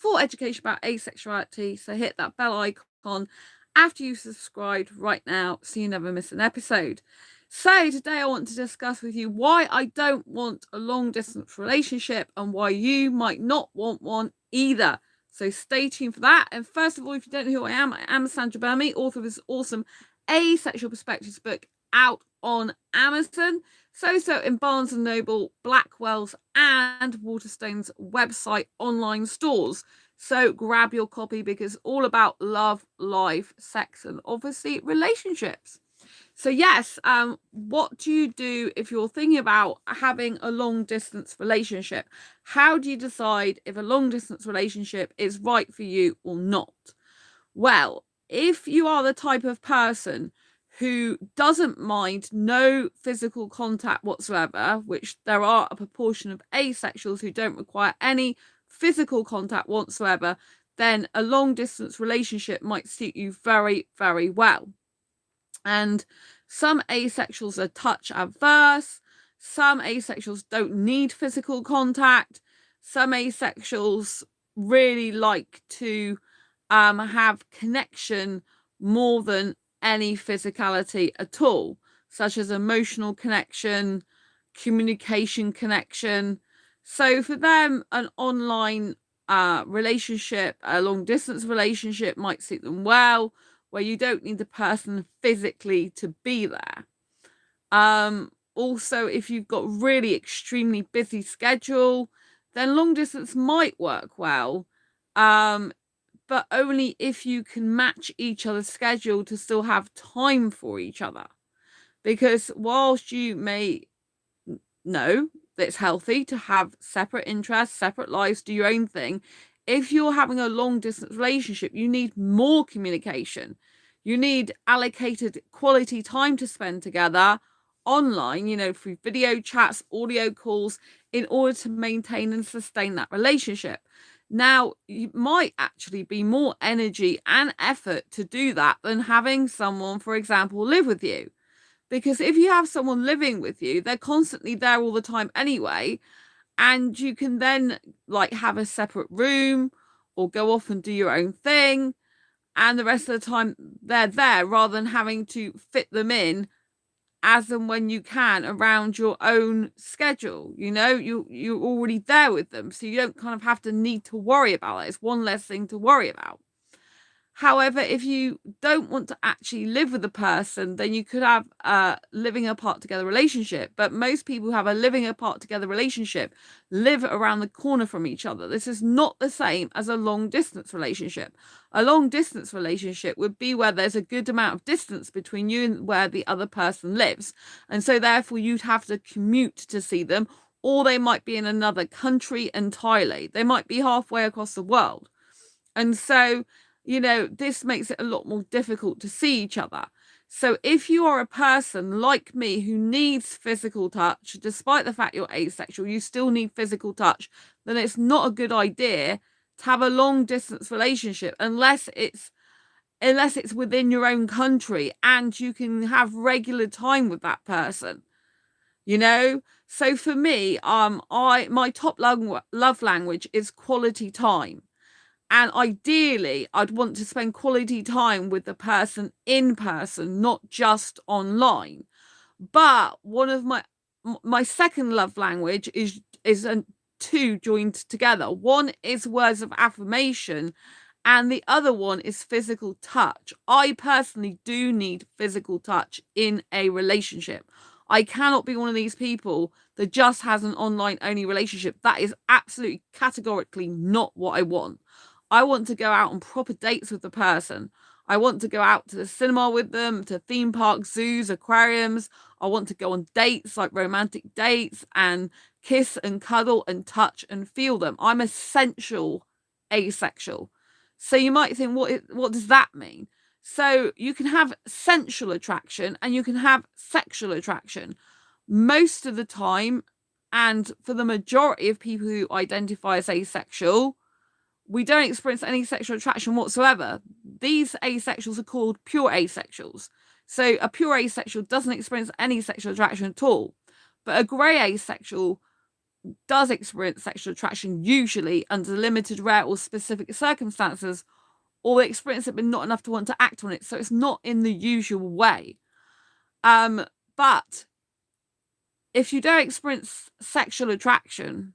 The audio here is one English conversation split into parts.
for education about asexuality. So hit that bell icon after you've subscribed right now so you never miss an episode. So today I want to discuss with you why I don't want a long distance relationship and why you might not want one either. So stay tuned for that. And first of all, if you don't know who I am Sandra Burmy, author of this awesome Asexual Perspectives book out on Amazon. So in Barnes & Noble, Blackwell's and Waterstone's website online stores. So grab your copy because it's all about love, life, sex, and obviously relationships. So yes, what do you do if you're thinking about having a long distance relationship? How do you decide if a long distance relationship is right for you or not? Well, if you are the type of person who doesn't mind no physical contact whatsoever, which there are a proportion of asexuals who don't require any physical contact whatsoever, then a long distance relationship might suit you very, very well. And some asexuals are touch adverse. Some asexuals don't need physical contact. Some asexuals really like to have connection more than any physicality at all, such as emotional connection, communication connection. So for them, an online relationship, a long distance relationship might suit them well, where you don't need the person physically to be there. Also, if you've got really extremely busy schedule, then long distance might work well. But only if you can match each other's schedule to still have time for each other. Because whilst you may know that it's healthy to have separate interests, separate lives, do your own thing, if you're having a long distance relationship, you need more communication. You need allocated quality time to spend together online, through video chats, audio calls, in order to maintain and sustain that relationship. Now, you might actually be more energy and effort to do that than having someone, for example, live with you. Because if you have someone living with you, they're constantly there all the time anyway. And you can then have a separate room or go off and do your own thing. And the rest of the time they're there rather than having to fit them in as and when you can around your own schedule. You're already there with them, so you don't kind of have to need to worry about it. It's one less thing to worry about. However, if you don't want to actually live with a person, then you could have a living apart together relationship. But most people who have a living apart together relationship live around the corner from each other. This is not the same as a long distance relationship. A long distance relationship would be where there's a good amount of distance between you and where the other person lives. And so therefore you'd have to commute to see them, or they might be in another country entirely. They might be halfway across the world. And so this makes it a lot more difficult to see each other. So if you are a person like me who needs physical touch, despite the fact you're asexual, you still need physical touch, then it's not a good idea to have a long distance relationship unless it's within your own country and you can have regular time with that person. So for me, my top love language is quality time. And ideally, I'd want to spend quality time with the person in person, not just online. But one of my second love language is two joined together. One is words of affirmation, and the other one is physical touch. I personally do need physical touch in a relationship. I cannot be one of these people that just has an online only relationship. That is absolutely categorically not what I want. I want to go out on proper dates with the person. I want to go out to the cinema with them, to theme parks, zoos, aquariums. I want to go on dates, like romantic dates, and kiss and cuddle and touch and feel them. I'm essential asexual. So you might think, what does that mean? So you can have sensual attraction and you can have sexual attraction. Most of the time, and for the majority of people who identify as asexual, we don't experience any sexual attraction whatsoever. These asexuals are called pure asexuals. So a pure asexual doesn't experience any sexual attraction at all. But a grey asexual does experience sexual attraction, usually under limited, rare, or specific circumstances, or they experience it but not enough to want to act on it. So it's not in the usual way. But if you don't experience sexual attraction,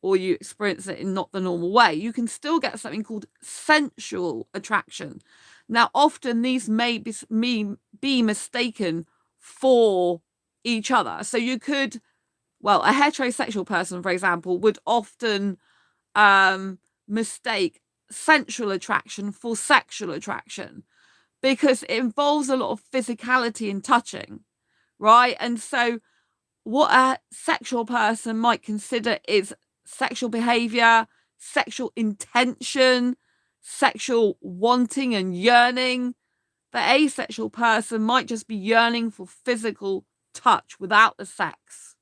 or you experience it in not the normal way, you can still get something called sensual attraction. Now, often these may be mistaken for each other. So you could, well, a heterosexual person, for example, would often mistake sensual attraction for sexual attraction because it involves a lot of physicality and touching, right? And so what a sexual person might consider is sexual behavior, sexual intention, sexual wanting and yearning. The asexual person might just be yearning for physical touch without the sex.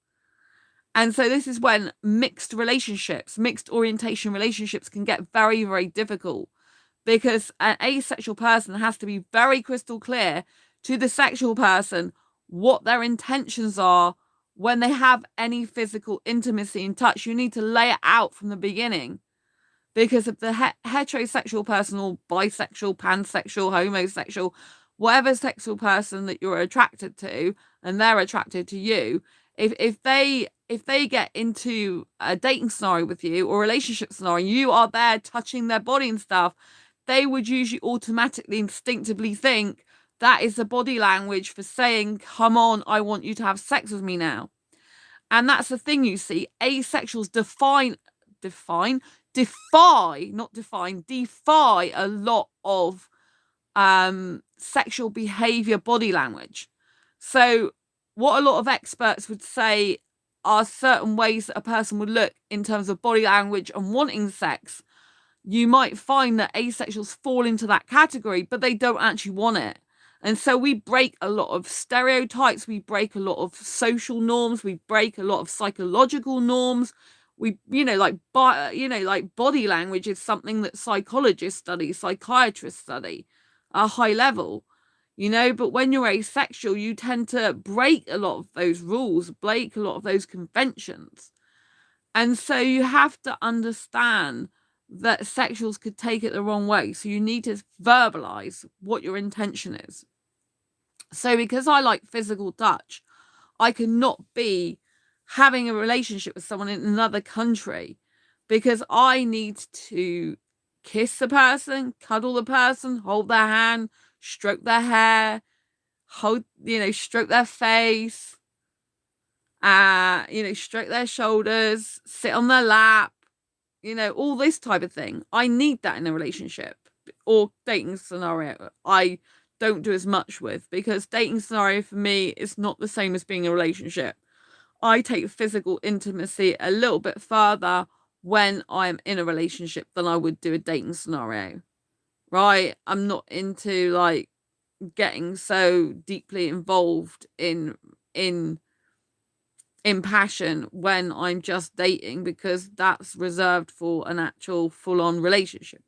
And so this is when mixed orientation relationships can get very, very difficult, because an asexual person has to be very crystal clear to the sexual person what their intentions are when they have any physical intimacy and touch. You need to lay it out from the beginning, because if the heterosexual person, or bisexual, pansexual, homosexual, whatever sexual person that you're attracted to and they're attracted to you, if they get into a dating scenario with you or relationship scenario, you are there touching their body and stuff, they would usually automatically, instinctively think that is the body language for saying, come on, I want you to have sex with me now. And that's the thing, you see, asexuals defy a lot of sexual behavior body language. So what a lot of experts would say are certain ways that a person would look in terms of body language and wanting sex. You might find that asexuals fall into that category, but they don't actually want it. And so we break a lot of stereotypes, we break a lot of social norms, we break a lot of psychological norms. We, like body language is something that psychologists study, psychiatrists study at a high level, but when you're asexual, you tend to break a lot of those rules, break a lot of those conventions. And so you have to understand that sexuals could take it the wrong way. So you need to verbalize what your intention is. So because I like physical touch, I cannot be having a relationship with someone in another country, because I need to kiss the person, cuddle the person, hold their hand, stroke their hair, stroke their face, stroke their shoulders, sit on their lap, all this type of thing. I need that in a relationship or dating scenario. I don't do as much with, because dating scenario for me is not the same as being a relationship. I take physical intimacy a little bit further when I'm in a relationship than I would do a dating scenario, right? I'm not into like getting so deeply involved in passion when I'm just dating, because that's reserved for an actual full-on relationship,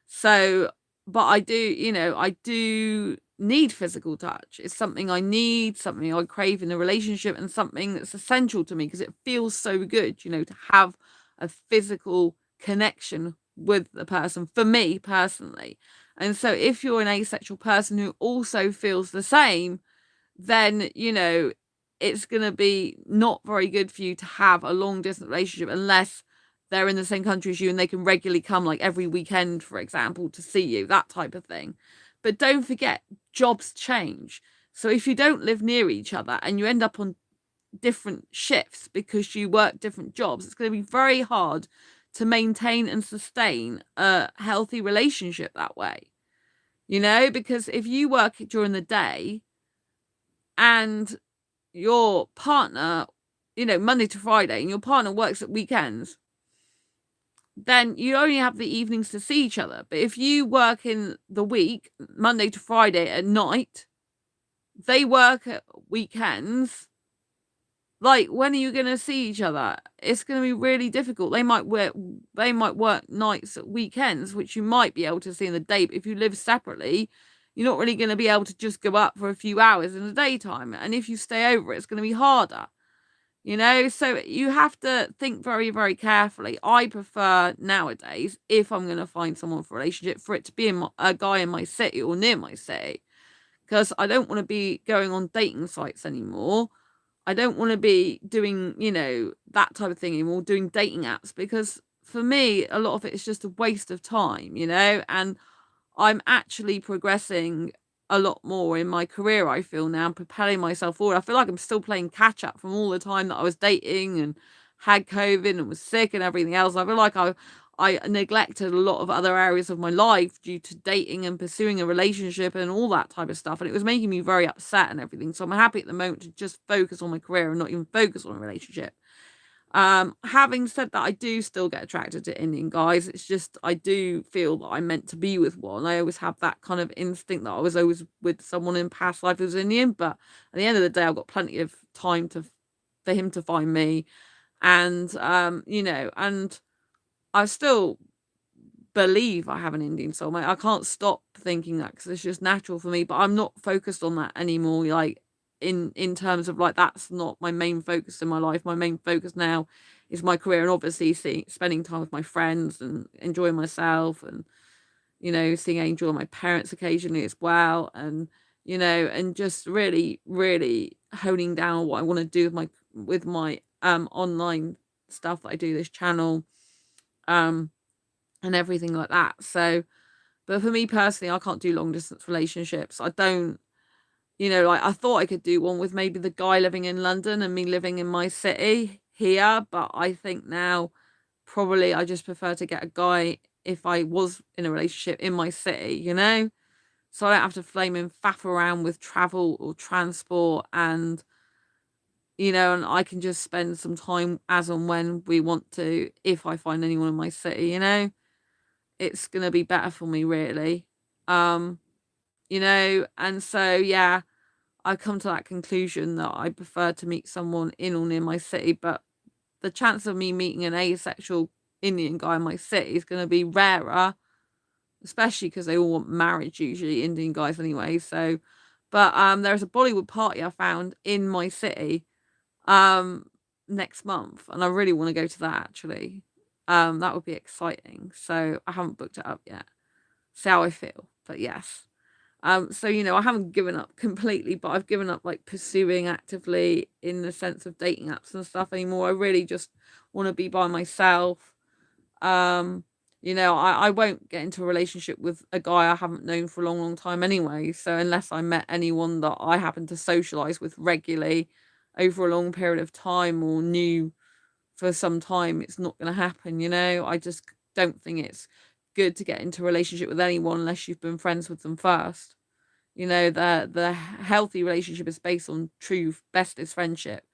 So, but I do need physical touch. It's something I need, something I crave in a relationship, and something that's essential to me, because it feels so good, to have a physical connection with the person, for me personally. And so if you're an asexual person who also feels the same, then it's going to be not very good for you to have a long distance relationship unless they're in the same country as you and they can regularly come, like every weekend, for example, to see you, that type of thing. But don't forget, jobs change. So if you don't live near each other and you end up on different shifts because you work different jobs, it's going to be very hard to maintain and sustain a healthy relationship that way. Because if you work during the day and your partner, Monday to Friday, and your partner works at weekends, then you only have the evenings to see each other. But if you work in the week, Monday to Friday at night, they work at weekends, like, when are you going to see each other? It's going to be really difficult. They might work nights at weekends, which you might be able to see in the day. But if you live separately, you're not really going to be able to just go up for a few hours in the daytime. And if you stay over, it's going to be harder. So you have to think very, very carefully. I prefer nowadays, if I'm going to find someone for a relationship, for it to be a guy in my city or near my city, because I don't want to be going on dating sites anymore. I don't want to be doing, that type of thing anymore, doing dating apps, because for me, a lot of it is just a waste of time, and I'm actually progressing a lot more in my career, I feel now, propelling myself forward. I feel like I'm still playing catch up from all the time that I was dating and had COVID and was sick and everything else. I feel like I neglected a lot of other areas of my life due to dating and pursuing a relationship and all that type of stuff. And it was making me very upset and everything. So I'm happy at the moment to just focus on my career and not even focus on a relationship. Having said that, I do still get attracted to Indian guys. It's just I do feel that I'm meant to be with one. I always have that kind of instinct that I was always with someone in past life who was Indian, but at the end of the day, I've got plenty of time for him to find me. And and I still believe I have an Indian soulmate. I can't stop thinking that because it's just natural for me, but I'm not focused on that anymore. Like in terms of like that's not my main focus in my life. My main focus now is my career and obviously spending time with my friends and enjoying myself and seeing Angel and my parents occasionally as well and just really really honing down what I want to do with my online stuff that I do, this channel um and everything like that. So, but for me personally, I can't do long distance relationships. I don't, like I thought I could do one with maybe the guy living in London and me living in my city here, but I think now probably I just prefer to get a guy if I was in a relationship in my city. So I don't have to flame and faff around with travel or transport and I can just spend some time as and when we want to if I find anyone in my city. It's gonna be better for me really. Um, and so yeah, I come to that conclusion that I prefer to meet someone in or near my city, but the chance of me meeting an asexual Indian guy in my city is gonna be rarer, especially because they all want marriage usually, Indian guys anyway. So but there's a Bollywood party I found in my city um next month and I really want to go to that actually. That would be exciting. So I haven't booked it up yet. See how I feel. But yes. So I haven't given up completely, but I've given up like pursuing actively in the sense of dating apps and stuff anymore. I really just want to be by myself. Um, I won't get into a relationship with a guy I haven't known for a long, long time anyway. So unless I met anyone that I happen to socialize with regularly over a long period of time or knew for some time, it's not going to happen. I just don't think it's good to get into a relationship with anyone unless you've been friends with them first. The healthy relationship is based on true bestest friendship,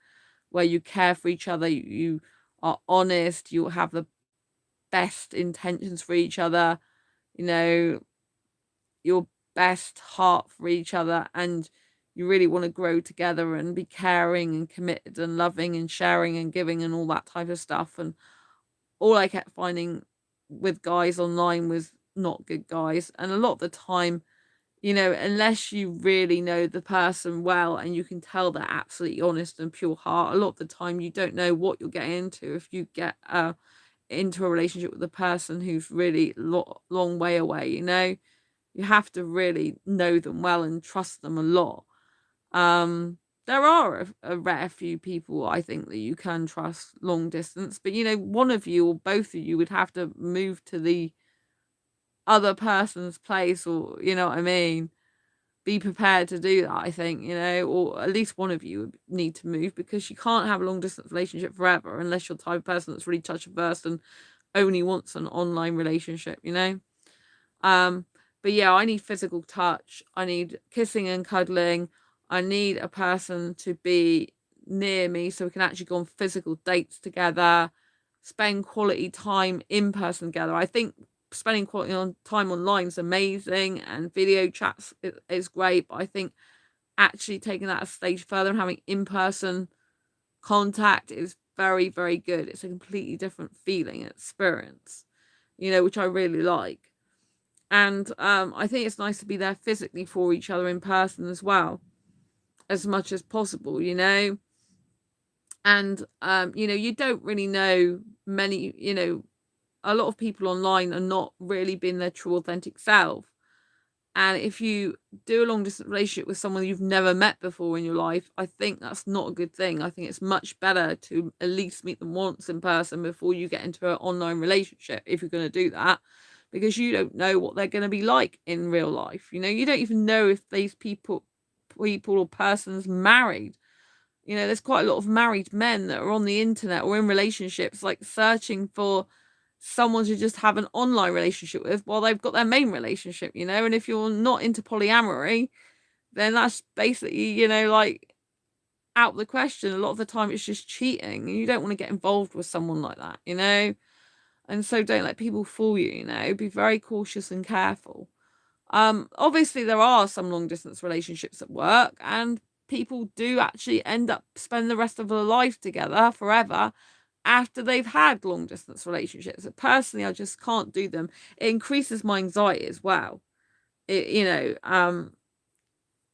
where you care for each other, you are honest, you have the best intentions for each other, you know, your best heart for each other, and you really want to grow together and be caring and committed and loving and sharing and giving and all that type of stuff. And all I kept finding with guys online was not good guys. And a lot of the time, unless you really know the person well and you can tell they're absolutely honest and pure heart, a lot of the time you don't know what you're getting into if you get into a relationship with a person who's really long way away. You have to really know them well and trust them a lot. There are a rare few people I think that you can trust long distance, but one of you or both of you would have to move to the other person's place, or what I mean, be prepared to do that, I think, or at least one of you would need to move, because you can't have a long distance relationship forever unless you're the type of person that's really touch averse and only wants an online relationship. um but yeah, I need physical touch, I need kissing and cuddling, I need a person to be near me so we can actually go on physical dates together, spend quality time in person together. I think spending quality time online is amazing and video chats is great, but I think actually taking that a stage further and having in-person contact is very, very good. It's a completely different feeling and experience, which I really like. And I think it's nice to be there physically for each other in person as well, as much as possible. And you know, you don't really know many, you know, a lot of people online are not really being their true authentic self. And if you do a long distance relationship with someone you've never met before in your life, I think that's not a good thing. I think it's much better to at least meet them once in person before you get into an online relationship, if you're going to do that, because you don't know what they're going to be like in real life. You know, you don't even know if these people or persons married. You know, there's quite a lot of married men that are on the internet or in relationships, like searching for someone to just have an online relationship with while they've got their main relationship, you know. And if you're not into polyamory, then that's basically, you know, like out the question. A lot of the time it's just cheating, and you don't want to get involved with someone like that, you know. And so don't let people fool you, you know. Be very cautious and careful. Obviously there are some long distance relationships at work, and people do actually end up spending the rest of their life together forever after they've had long distance relationships. Personally, I just can't do them. It increases my anxiety as well. You know,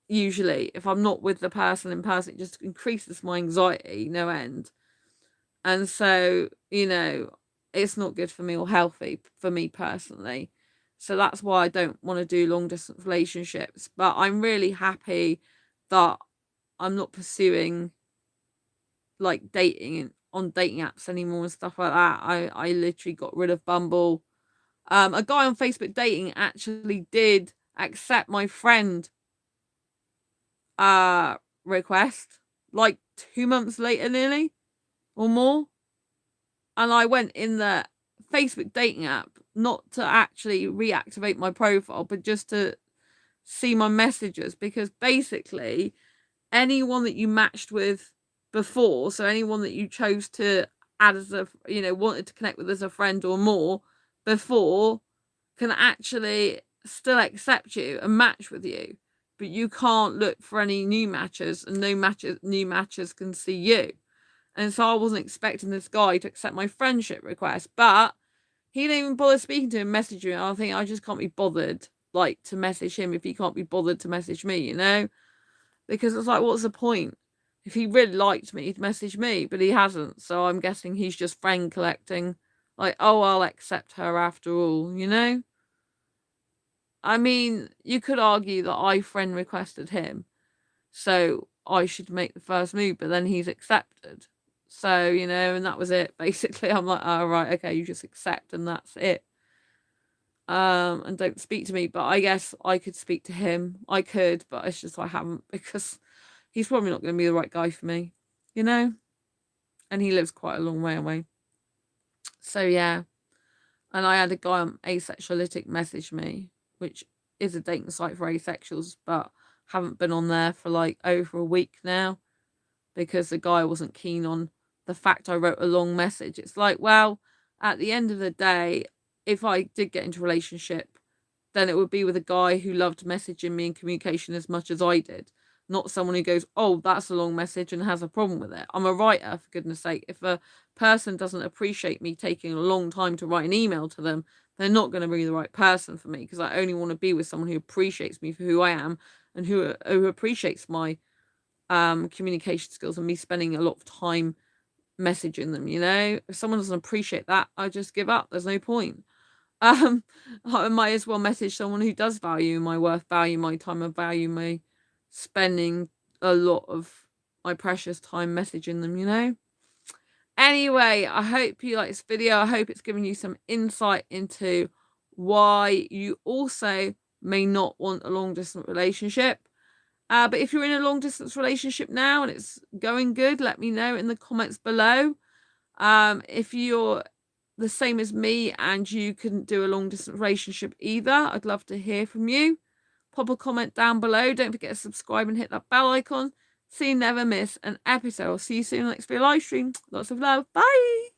usually if I'm not with the person in person, it just increases my anxiety no end. And so, you know, it's not good for me or healthy for me personally. So that's why I don't want to do long distance relationships. But I'm really happy that I'm not pursuing like dating on dating apps anymore and stuff like that. I literally got rid of Bumble. A guy on Facebook dating actually did accept my friend request like 2 months later nearly or more. And I went in the Facebook dating app not to actually reactivate my profile, but just to see my messages, because basically anyone that you matched with before, so anyone that you chose to add as a, you know, wanted to connect with as a friend or more before, can actually still accept you and match with you, but you can't look for any new matches, and new matches can see you. And so I wasn't expecting this guy to accept my friendship request, but he didn't even bother speaking to him, messaging him. I think I just can't be bothered, like, to message him if he can't be bothered to message me, you know? Because it's like, what's the point? If he really liked me, he'd message me, but he hasn't. So I'm guessing he's just friend collecting. Like, oh, I'll accept her after all, you know? I mean, you could argue that I friend requested him, so I should make the first move, but then he's accepted. So, you know, and that was it. Basically, I'm like, oh, right, okay, you just accept and that's it. And don't speak to me. But I guess I could speak to him. I could, but it's just I haven't, because he's probably not going to be the right guy for me, you know? And he lives quite a long way away. So, yeah. And I had a guy on Asexuality message me, which is a dating site for asexuals, but haven't been on there for like over a week now, because the guy wasn't keen on the fact I wrote a long message. It's like, well, at the end of the day, if I did get into a relationship, then it would be with a guy who loved messaging me and communication as much as I did, not someone who goes, oh, that's a long message and has a problem with it. I'm a writer, for goodness sake. If a person doesn't appreciate me taking a long time to write an email to them, they're not going to be the right person for me, because I only want to be with someone who appreciates me for who I am, and who appreciates my communication skills and me spending a lot of time messaging them, you know? If someone doesn't appreciate that, I just give up. There's no point. I might as well message someone who does value my worth, value my time, and value my spending a lot of my precious time messaging them, you know? Anyway, I hope you like this video. I hope it's given you some insight into why you also may not want a long distance relationship. But if you're in a long distance relationship now and it's going good, let me know in the comments below. If you're the same as me and you couldn't do a long distance relationship either, I'd love to hear from you. Pop a comment down below. Don't forget to subscribe and hit that bell icon so you never miss an episode. I'll see you soon in the next video live stream. Lots of love. Bye.